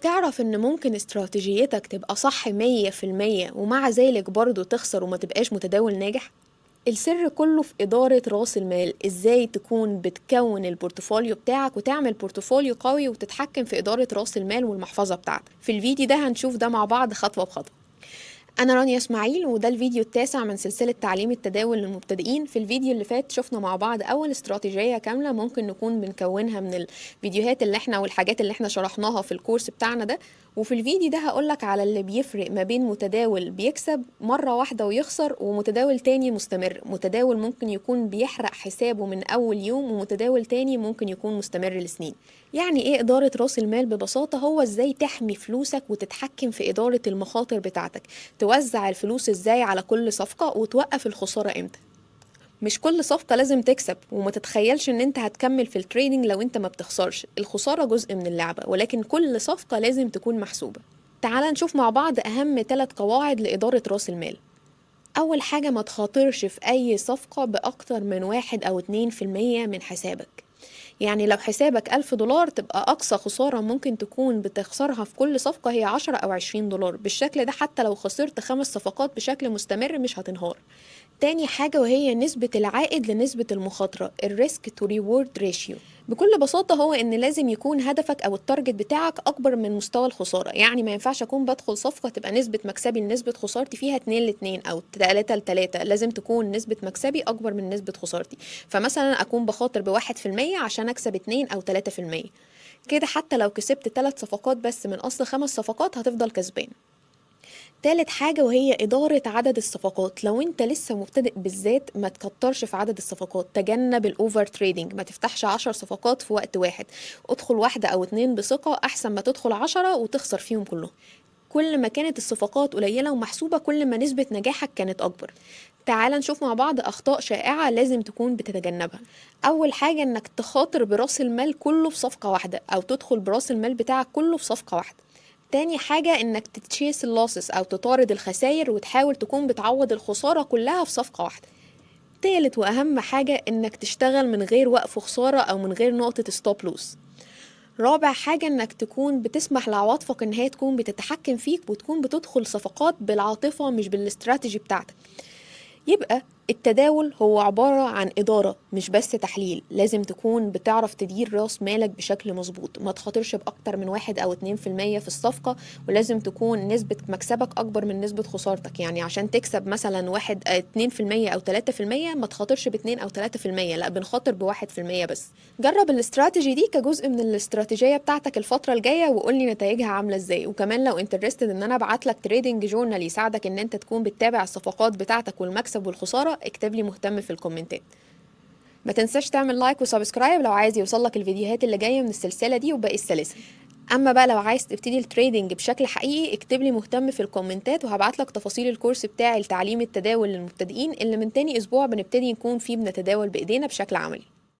تعرف إن ممكن استراتيجيتك تبقى صح 100% ومع ذلك برضو تخسر وما تبقاش متداول ناجح؟ السر كله في إدارة رأس المال، إزاي تكون بتكون البورتفوليو بتاعك وتعمل بورتفوليو قوي وتتحكم في إدارة رأس المال والمحفظة بتاعتك. في الفيديو ده هنشوف ده مع بعض خطوة بخطوة. أنا رانيا إسماعيل وده الفيديو التاسع من سلسلة تعليم التداول للمبتدئين. في الفيديو اللي فات شفنا مع بعض أول استراتيجية كاملة ممكن نكون بنكونها من الفيديوهات اللي احنا والحاجات اللي احنا شرحناها في الكورس بتاعنا ده. وفي الفيديو ده هقولك على اللي بيفرق ما بين متداول بيكسب مرة واحدة ويخسر ومتداول تاني مستمر. متداول ممكن يكون بيحرق حسابه من أول يوم، ومتداول تاني ممكن يكون مستمر لسنين. يعني ايه إدارة رأس المال؟ ببساطة هو ازاي تحمي فلوسك وتتحكم في إدارة المخاطر بتاعتك، توزع الفلوس ازاي على كل صفقة وتوقف الخسارة امتى. مش كل صفقة لازم تكسب، وما تتخيلش ان انت هتكمل في التريدينج لو انت ما بتخسرش. الخسارة جزء من اللعبة، ولكن كل صفقة لازم تكون محسوبة. تعال نشوف مع بعض اهم 3 قواعد لإدارة رأس المال. اول حاجة، ما تخاطرش في اي صفقة باكتر من 1 أو 2% من حسابك. يعني لو حسابك $1000 تبقى أقصى خسارة ممكن تكون بتخسرها في كل صفقة هي 10 أو $20. بالشكل ده حتى لو خسرت 5 صفقات بشكل مستمر مش هتنهار. تاني حاجة وهي نسبة العائد لنسبة المخاطرة، الريسك تو ريورد ريشيو. بكل بساطة هو إن لازم يكون هدفك أو التارجت بتاعك أكبر من مستوى الخسارة. يعني ما ينفعش أكون بدخل صفقة تبقى نسبة مكسبي لنسبة خسارتي فيها 2-2 أو 3-3، لازم تكون نسبة مكسبي أكبر من نسبة خسارتي. فمثلا أكون بخاطر ب1% عشان أكسب 2 أو 3%. كده حتى لو كسبت 3 صفقات بس من أصل 5 صفقات هتفضل كسبان. تالت حاجة وهي إدارة عدد الصفقات. لو انت لسه مبتدئ بالذات ما تكترش في عدد الصفقات، تجنب الأوفر تريدنج. ما تفتحش 10 صفقات في وقت واحد، ادخل 1 أو 2 بثقة أحسن ما تدخل 10 وتخسر فيهم كلهم. كل ما كانت الصفقات قليلة ومحسوبة كل ما نسبة نجاحك كانت أكبر. تعال نشوف مع بعض أخطاء شائعة لازم تكون بتتجنبها. أول حاجة إنك تخاطر برأس المال كله في صفقة واحدة، أو تدخل برأس المال بتاعك كله في صفقة واحدة. تاني حاجة إنك تتشيس اللوسز أو تطارد الخسائر وتحاول تكون بتعوض الخسارة كلها في صفقة واحدة. تالت وأهم حاجة إنك تشتغل من غير وقف خسارة أو من غير نقطة ستوب لوس. رابع حاجة إنك تكون بتسمح لعواطفك إن هي تكون بتتحكم فيك وتكون بتدخل صفقات بالعاطفة مش بالاستراتيجي بتاعتك. يبقى التداول هو عبارة عن إدارة مش بس تحليل. لازم تكون بتعرف تدير رأس مالك بشكل مظبوط، ما تخاطرش بأكتر من 1 أو 2% في الصفقة، ولازم تكون نسبة مكسبك أكبر من نسبة خسارتك. يعني عشان تكسب مثلا 2% أو 3% ما تخاطرش ب2 أو 3%، لا بنخاطر ب1% بس. جرب الاستراتيجي دي كجزء من الاستراتيجية بتاعتك الفترة الجاية وقولي نتائجها عاملة ازاي. وكمان لو انترستد ان انا ابعتلك تريدنج جورنال يساعدك ان انت تكون بتتابع الصفقات بتاعتك والمكسب والخسارة، اكتب لي مهتم في الكومنتات. ما تنساش تعمل لايك وسبسكرايب لو عايز يوصلك الفيديوهات اللي جاية من السلسلة دي وباقي السلاسل. اما بقى لو عايز تبتدي التريدنج بشكل حقيقي اكتب لي مهتم في الكومنتات، وهبعتلك تفاصيل الكورس بتاعي لتعليم التداول للمبتدئين اللي من تاني اسبوع بنبتدي نكون فيه بنتداول بايدينا بشكل عملي.